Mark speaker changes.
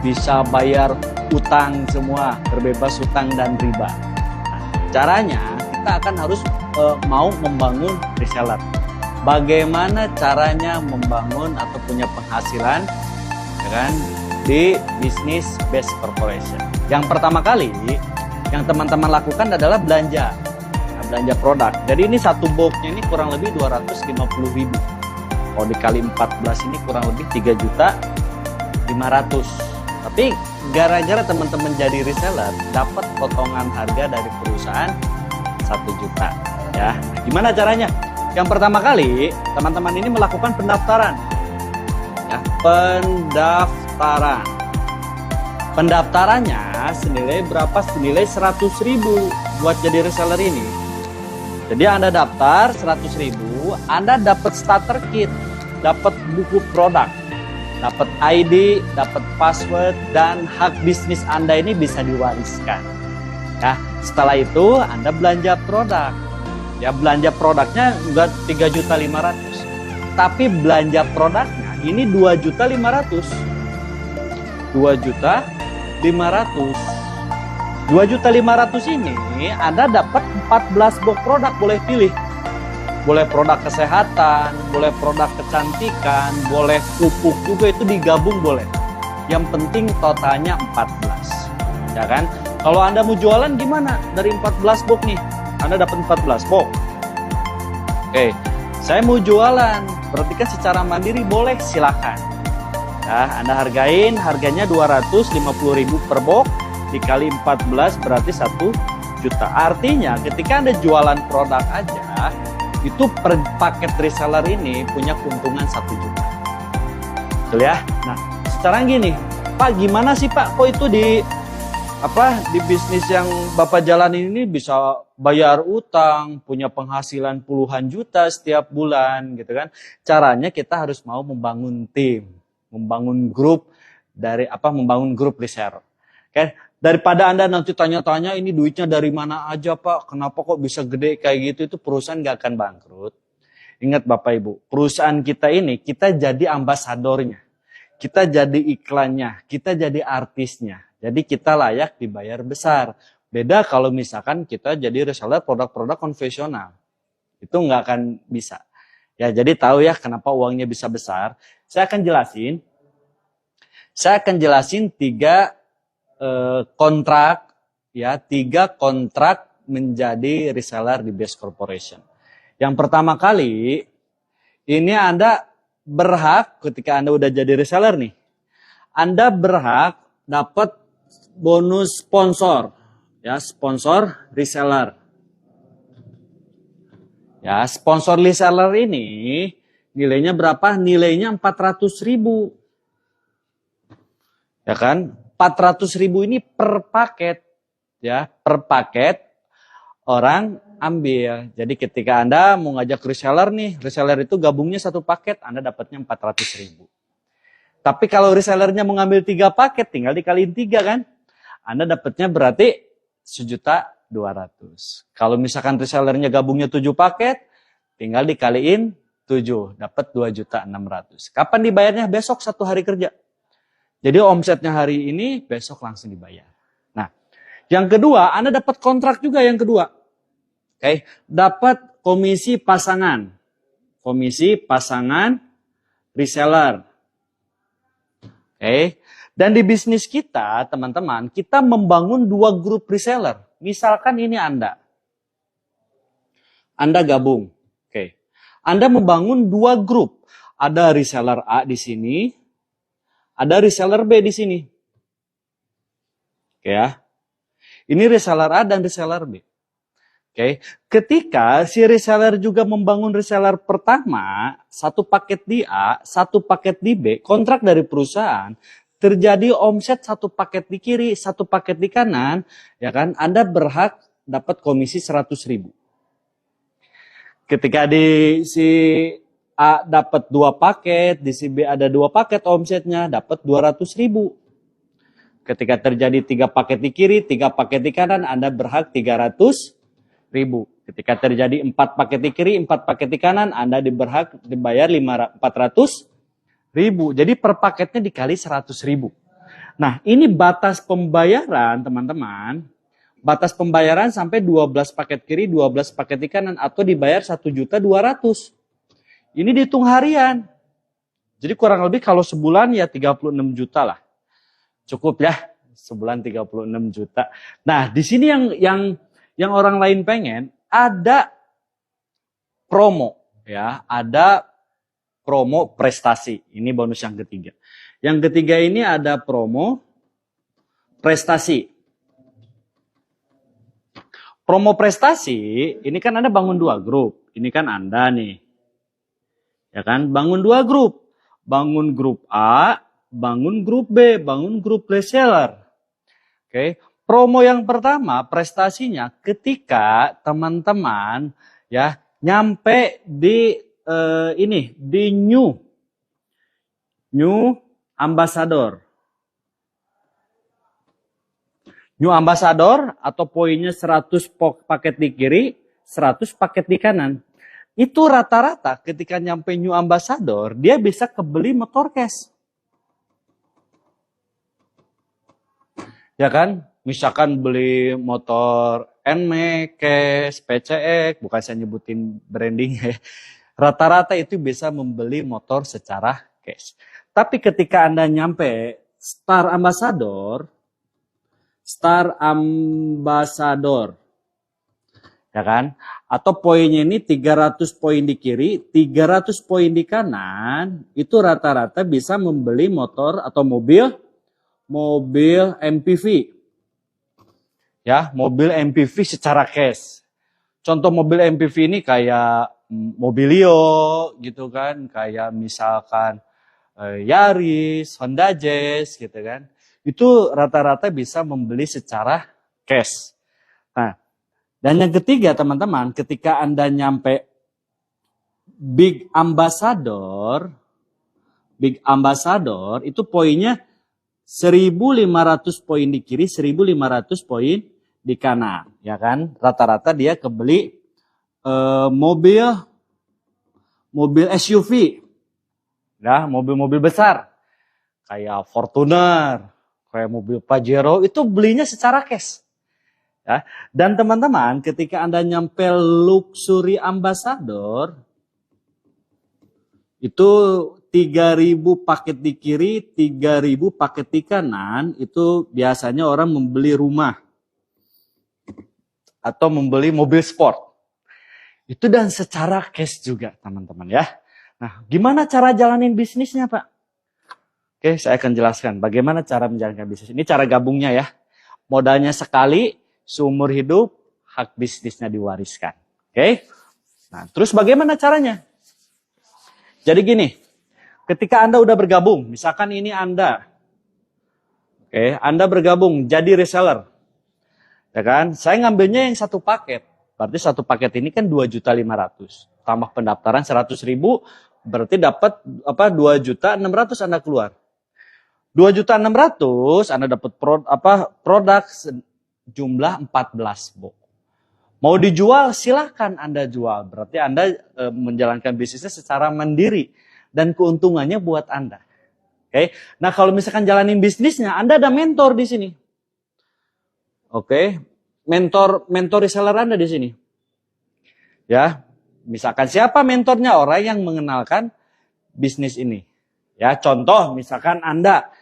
Speaker 1: bisa bayar utang semua, terbebas utang dan riba. Nah, caranya kita akan harus mau membangun reseller. Bagaimana caranya membangun atau punya penghasilan, ya kan, di bisnis based corporation? Yang pertama kali yang teman-teman lakukan adalah belanja. Nah, belanja produk. Jadi ini satu boxnya ini kurang lebih 250.000. Kalau dikali 14 ini kurang lebih 3.500.000. Tapi gara-gara teman-teman jadi reseller, dapat potongan harga dari perusahaan 1 juta. Ya, gimana caranya? Yang pertama kali teman-teman ini melakukan pendaftaran. Ya, pendaftaran. Pendaftarannya senilai berapa? Senilai 100.000 buat jadi reseller ini. Jadi Anda daftar 100.000, Anda dapat starter kit, dapat buku produk, dapat ID, dapat password, dan hak bisnis Anda ini bisa diwariskan. Nah, setelah itu Anda belanja produk. Ya, belanja produknya enggak 3.500.000. Tapi belanja produknya ini 2.500.000. 2.500.000. 2.500.000 ini Anda dapat 14 box produk, boleh pilih. Boleh produk kesehatan, boleh produk kecantikan, boleh pupuk juga, itu digabung boleh. Yang penting totalnya 14. Ya kan? Kalau Anda mau jualan gimana? Dari 14 box nih, Anda dapat 14 box. Oke, saya mau jualan, berarti kan secara mandiri boleh, silakan. Nah, Anda hargain, harganya 250.000 per box, dikali 14 berarti 1 juta. Artinya ketika Anda jualan produk aja, itu per paket reseller ini punya keuntungan 1 juta. Betul ya? Nah, sekarang gini, Pak, gimana sih Pak, kok itu di bisnis yang Bapak jalanin ini bisa bayar utang, punya penghasilan puluhan juta setiap bulan gitu kan? Caranya kita harus mau membangun tim, membangun grup membangun grup reseller. Oke, daripada Anda nanti tanya-tanya ini duitnya dari mana aja Pak, kenapa kok bisa gede kayak gitu, itu perusahaan gak akan bangkrut. Ingat Bapak Ibu, perusahaan kita ini, kita jadi ambasadornya, kita jadi iklannya, kita jadi artisnya. Jadi kita layak dibayar besar. Beda kalau misalkan kita jadi reseller produk-produk konvensional. Itu nggak akan bisa. Ya, jadi tahu ya kenapa uangnya bisa besar. Saya akan jelasin 3 kontrak, ya, 3 kontrak menjadi reseller di Best Corporation. Yang pertama kali, ini Anda berhak ketika Anda udah jadi reseller nih, Anda berhak dapat bonus sponsor, ya, sponsor reseller. Ya, sponsor reseller ini nilainya berapa? Nilainya 400.000. Ya kan? 400.000 ini per paket, ya, per paket orang ambil. Jadi ketika Anda mau ngajak reseller nih, reseller itu gabungnya 1 paket, Anda dapatnya 400.000. Tapi kalau resellernya mau ngambil 3 paket, tinggal dikaliin 3 kan? Anda dapatnya berarti 1.200.000. Kalau misalkan resellernya gabungnya 7 paket, tinggal dikaliin 7, dapat 2.600.000. Kapan dibayarnya? Besok 1 hari kerja. Jadi omsetnya hari ini, besok langsung dibayar. Nah, yang kedua, Anda dapat kontrak juga yang kedua. Oke, dapat komisi pasangan. Komisi pasangan reseller. Oke, dan di bisnis kita, teman-teman, kita membangun 2 grup reseller. Misalkan ini Anda gabung. Oke, Anda membangun 2 grup. Ada reseller A di sini, ada reseller B di sini. Oke ya. Ini reseller A dan reseller B. Oke, ketika si reseller juga membangun reseller pertama, 1 paket di A, 1 paket di B, kontrak dari perusahaan, terjadi omset 1 paket di kiri, 1 paket di kanan, ya kan? Anda berhak dapat komisi 100.000. Ketika di si A dapat 2 paket, di si B ada 2 paket omsetnya, dapat 200.000. Ketika terjadi 3 paket di kiri, 3 paket di kanan, Anda berhak 300.000. Ketika terjadi 4 paket di kiri, 4 paket di kanan, Anda berhak dibayar 400.000. Jadi per paketnya dikali 100.000. Nah, ini batas pembayaran, teman-teman. Batas pembayaran sampai 12 paket kiri, 12 paket kanan, atau dibayar 1.200.000. Ini dihitung harian. Jadi kurang lebih kalau sebulan ya 36 juta lah. Cukup ya, sebulan 36 juta. Nah, di sini yang orang lain pengen, ada promo. Ya, ada promo prestasi. Ini bonus yang ketiga. Yang ketiga ini ada promo prestasi. Promo prestasi, ini kan Anda bangun 2 grup. Ini kan Anda nih. Ya kan, bangun 2 grup. Bangun grup A, bangun grup B, bangun grup reseller. Oke. Promo yang pertama, prestasinya ketika teman-teman ya nyampe di di new ambassador. New ambassador atau poinnya 100 paket di kiri, 100 paket di kanan. Itu rata-rata ketika nyampe new ambassador, dia bisa kebeli motor cash. Ya kan? Misalkan beli motor NMAX, cash, PCX, bukan saya nyebutin branding ya. Rata-rata itu bisa membeli motor secara cash. Tapi ketika Anda nyampe Star Ambassador, ya kan? Atau poinnya ini 300 poin di kiri, 300 poin di kanan, itu rata-rata bisa membeli motor atau mobil MPV. Ya, mobil MPV secara cash. Contoh mobil MPV ini kayak Mobilio gitu kan, kayak misalkan Yaris, Honda Jazz gitu kan. Itu rata-rata bisa membeli secara cash. Nah, dan yang ketiga teman-teman, ketika Anda nyampe Big Ambassador itu poinnya 1.500 poin di kiri, 1.500 poin di kanan, ya kan? Rata-rata dia kebeli mobil SUV, ya, mobil-mobil besar, kayak Fortuner, kayak mobil Pajero, itu belinya secara cash. Ya. Dan teman-teman, ketika Anda nyampe Luxury Ambassador, itu 3.000 paket di kiri, 3.000 paket di kanan, itu biasanya orang membeli rumah. Atau membeli mobil sport. Itu dan secara cash juga teman-teman ya. Nah, gimana cara jalanin bisnisnya Pak? Oke, saya akan jelaskan bagaimana cara menjalankan bisnis. Ini cara gabungnya ya. Modalnya sekali, seumur hidup, hak bisnisnya diwariskan. Oke. Nah, terus bagaimana caranya? Jadi gini, ketika Anda udah bergabung, misalkan ini Anda. Oke, Anda bergabung jadi reseller. Ya kan? Saya ngambilnya yang 1 paket. Berarti 1 paket ini kan 2.500.000. Tambah pendaftaran 100.000, berarti dapat 2.600.000 Anda keluar. 2.600.000 Anda dapat produk jumlah 14 box. Mau dijual silahkan Anda jual. Berarti Anda menjalankan bisnisnya secara mandiri dan keuntungannya buat Anda. Oke. Nah, kalau misalkan jalanin bisnisnya, Anda ada mentor di sini. Oke. Mentor reseller Anda di sini. Ya, misalkan siapa mentornya? Orang yang mengenalkan bisnis ini. Ya, contoh misalkan Anda